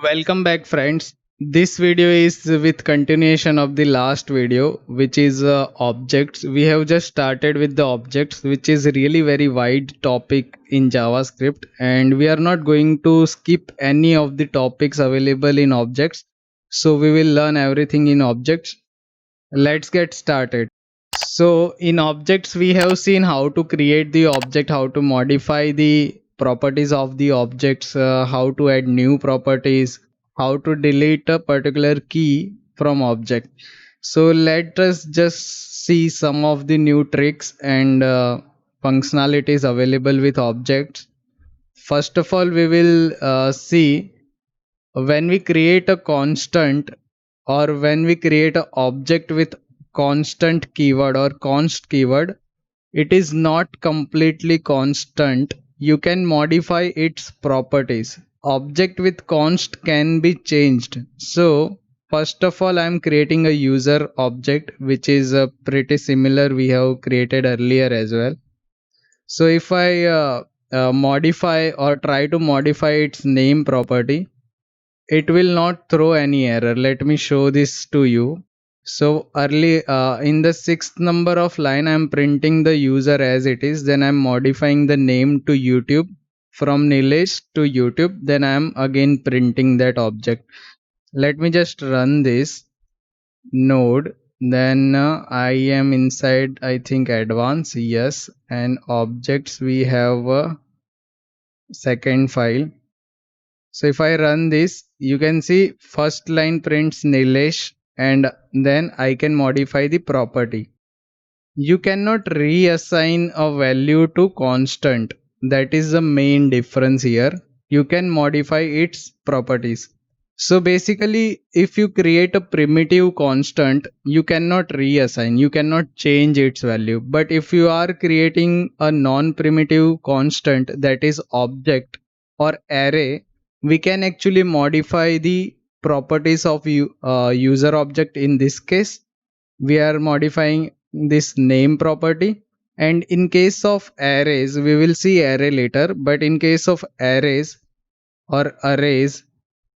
Welcome back friends. This video is with continuation of the last video, which is objects. We have just started with the objects, which is really very wide topic in JavaScript, and we are not going to skip any of the topics available in objects. So we will learn everything in objects. Let's get started. So in objects, we have seen how to create the object, how to modify the properties of the objects, how to add new properties, how to delete a particular key from object. So let us just see some of the new tricks and functionalities available with objects. First of all, we will see when we create a constant or when we create an object with constant keyword or const keyword, it is not completely constant. You can modify its properties. Object with const can be changed. So first of all, I am creating a user object, which is pretty similar we have created earlier as well. So if I modify or try to modify its name property, it will not throw any error. Let me show this to you. So early in the sixth number of line, I'm printing the user as it is. Then I'm modifying the name to YouTube. From Nilesh to YouTube, then I'm again printing that object. Let me just run this node. Then I am inside, I think, advanced, yes, and objects. We have a second file. So if I run this, you can see first line prints Nilesh, and then I can modify the property. You cannot reassign a value to constant. That is the main difference here. You can modify its properties. So basically, if you create a primitive constant, you cannot reassign, you cannot change its value. But if you are creating a non-primitive constant, that is object or array, we can actually modify the properties of user object. In this case, we are modifying this name property. And in case of arrays, we will see array later, but in case of arrays or arrays,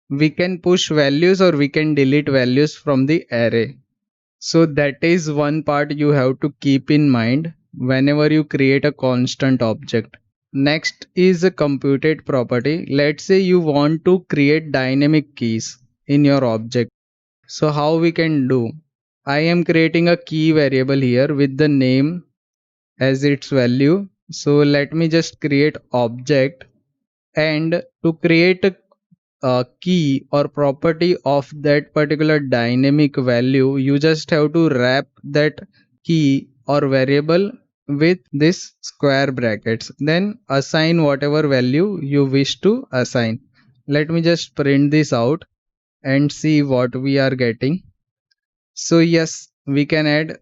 we can push values or we can delete values from the array. So that is one part you have to keep in mind whenever you create a constant object. Next is a computed property. Let's say you want to create dynamic keys in your object. So how we can do? I am creating a key variable here with the name as its value. So let me just create object, and to create a key or property of that particular dynamic value, you just have to wrap that key or variable with this square brackets, then assign whatever value you wish to assign. Let me just print this out and see what we are getting. So yes, we can add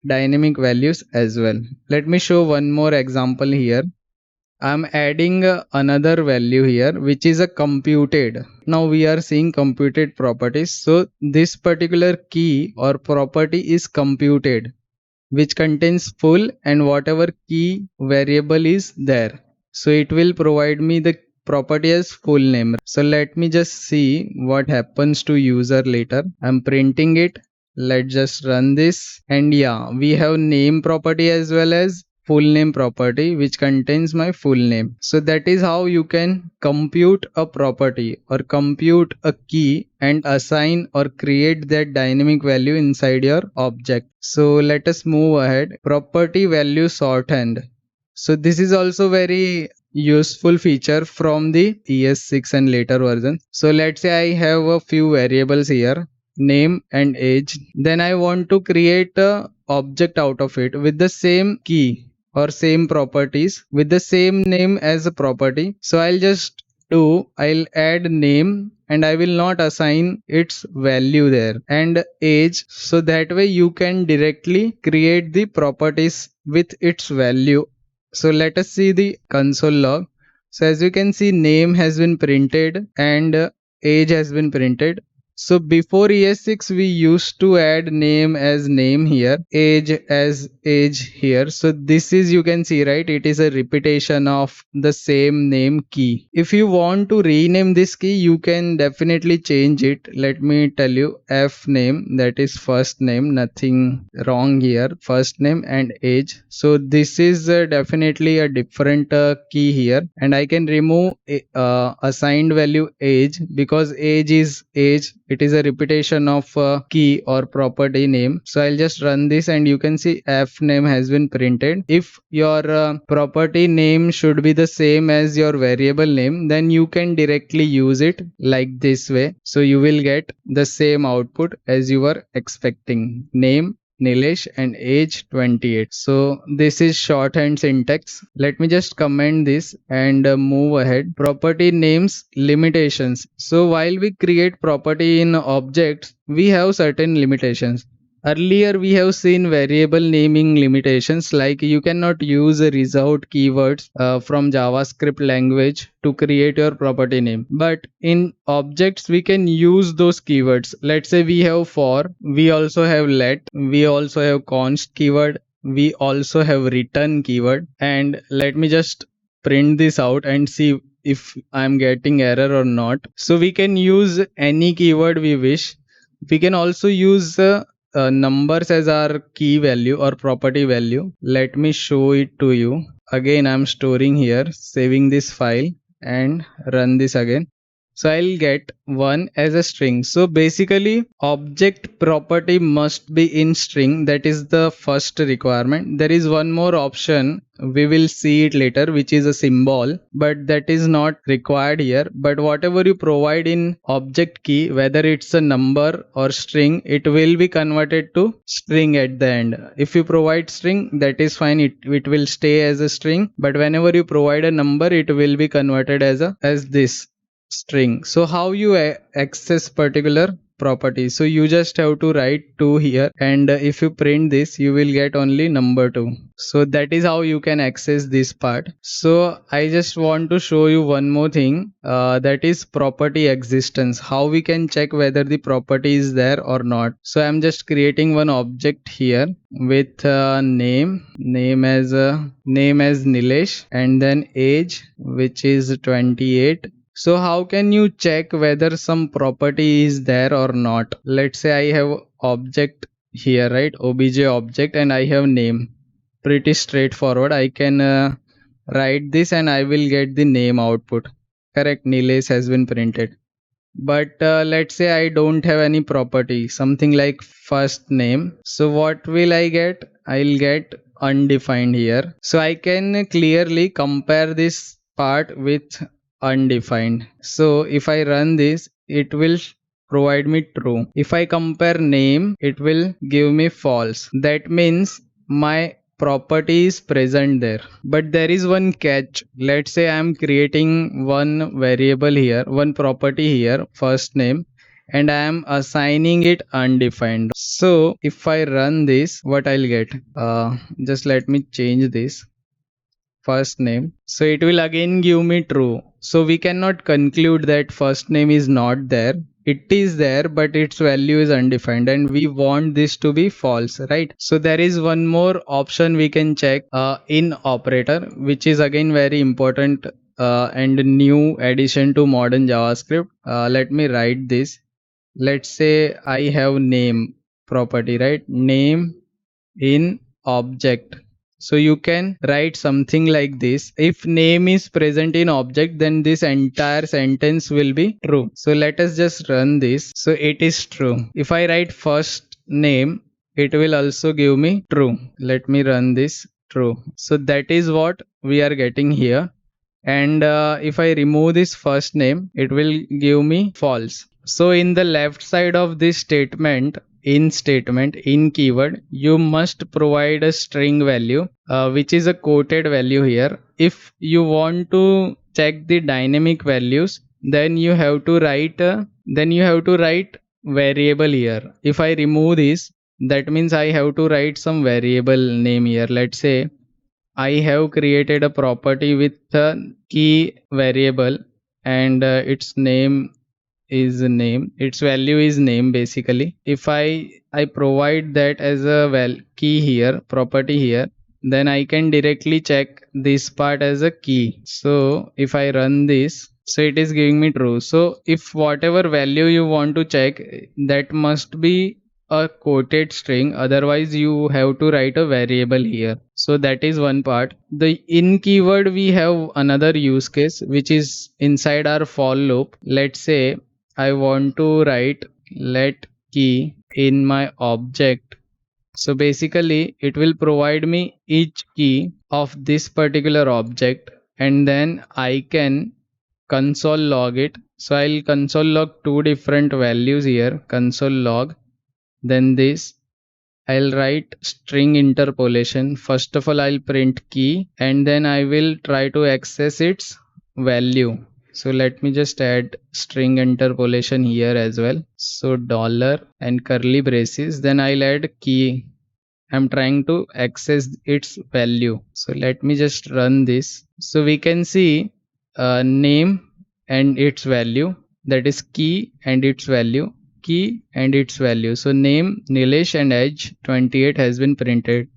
dynamic values as well. Let me show one more example here. I'm adding another value here, which is a computed. Now we are seeing computed properties. So this particular key or property is computed, which contains full and whatever key variable is there. So it will provide me the property as full name. So let me just see what happens to user later. I'm printing it. Let's just run this, and yeah, we have name property as well as full name property, which contains my full name. So that is how you can compute a property or compute a key and assign or create that dynamic value inside your object. So let us move ahead. Property value shorthand. So this is also very useful feature from the ES6 and later version. So let's say I have a few variables here, name and age. Then I want to create a object out of it with the same key or same properties with the same name as a property. So I'll add name and I will not assign its value there, and age, so that way you can directly create the properties with its value. So let us see the console log. So as you can see, name has been printed and age has been printed. So before ES6 we used to add name as name here, age as age here. So this is, you can see, right, it is a repetition of the same name key. If you want to rename this key, you can definitely change it. Let me tell you, F name, that is first name, nothing wrong here, first name and age. So this is definitely a different key here, and I can remove assigned value age, because age is age, it is a repetition of key or property name. So I'll just run this and you can see F name has been printed. If your property name should be the same as your variable name, then you can directly use it like this way. So you will get the same output as you were expecting. Name Nilesh and age 28. So this is shorthand syntax. Let me just comment this and move ahead. Property names limitations. So while we create property in objects, we have certain limitations. Earlier we have seen variable naming limitations, like you cannot use reserved keywords from JavaScript language to create your property name. But in objects we can use those keywords. Let's say we have for, we also have let, we also have const keyword, we also have return keyword. And let me just print this out and see if I'm getting error or not. So we can use any keyword we wish. We can also use numbers as our key value or property value. Let me show it to you. Again, I'm storing here, saving this file and run this again. So I'll get 1 as a string. So basically object property must be in string. That is the first requirement. There is one more option, we will see it later, which is a symbol, but that is not required here. But whatever you provide in object key, whether it's a number or string, it will be converted to string at the end. If you provide string, that is fine, it will stay as a string, but whenever you provide a number, it will be converted as this string. So how you access particular property? So you just have to write 2 here, and if you print this, you will get only number 2. So that is how you can access this part. So I just want to show you one more thing, that is property existence, how we can check whether the property is there or not. So I'm just creating one object here with name as Nilesh, and then age, which is 28. So how can you check whether some property is there or not? Let's say I have object here, right, obj object, and I have name. Pretty straightforward. I can write this and I will get the name output. Correct, Nilesh has been printed. But let's say I don't have any property, something like first name. So what will I get? I'll get undefined here. So I can clearly compare this part with undefined. So if I run this, it will provide me true. If I compare name, it will give me false. That means my property is present there. But there is one catch. Let's say I am creating one variable here, one property here, first name, and I am assigning it undefined. So if I run this, what I'll get? Just let me change this first name. So it will again give me true. So we cannot conclude that first name is not there. It is there, but its value is undefined, and we want this to be false, right? So there is one more option we can check in operator, which is again very important and new addition to modern JavaScript. Let me write this. Let's say I have name property, right? Name in object. So you can write something like this: if name is present in object, then this entire sentence will be true. So let us just run this. So it is true. If I write first name, it will also give me true. Let me run this. True. So that is what we are getting here. And if I remove this first name, it will give me false. So in the left side of this statement, in keyword, you must provide a string value, which is a quoted value here. If you want to check the dynamic values, then you have to write variable here. If I remove this, that means I have to write some variable name here. Let's say I have created a property with a key variable, and its name is name, its value is name basically. If I provide that as a key here, property here, then I can directly check this part as a key. So if I run this, so it is giving me true. So if whatever value you want to check, that must be a quoted string, otherwise you have to write a variable here. So that is one part. The in keyword, we have another use case which is inside our for loop. Let's say I want to write let key in my object. So basically it will provide me each key of this particular object, and then I can console log it. So I'll console log two different values here, console log, then this I'll write string interpolation. First of all, I'll print key and then I will try to access its value. So let me just add string interpolation here as well. So dollar and curly braces, then I'll add key. I'm trying to access its value. So let me just run this. So we can see name and its value, that is key and its value, key and its value. So name Nilesh and age 28 has been printed.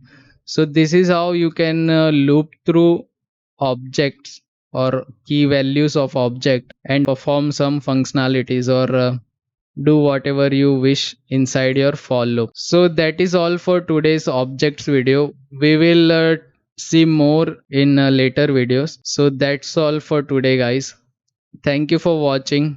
So this is how you can loop through objects or key values of object and perform some functionalities or do whatever you wish inside your for loop. So that is all for today's objects video. We will see more in later videos. So that's all for today, guys. Thank you for watching.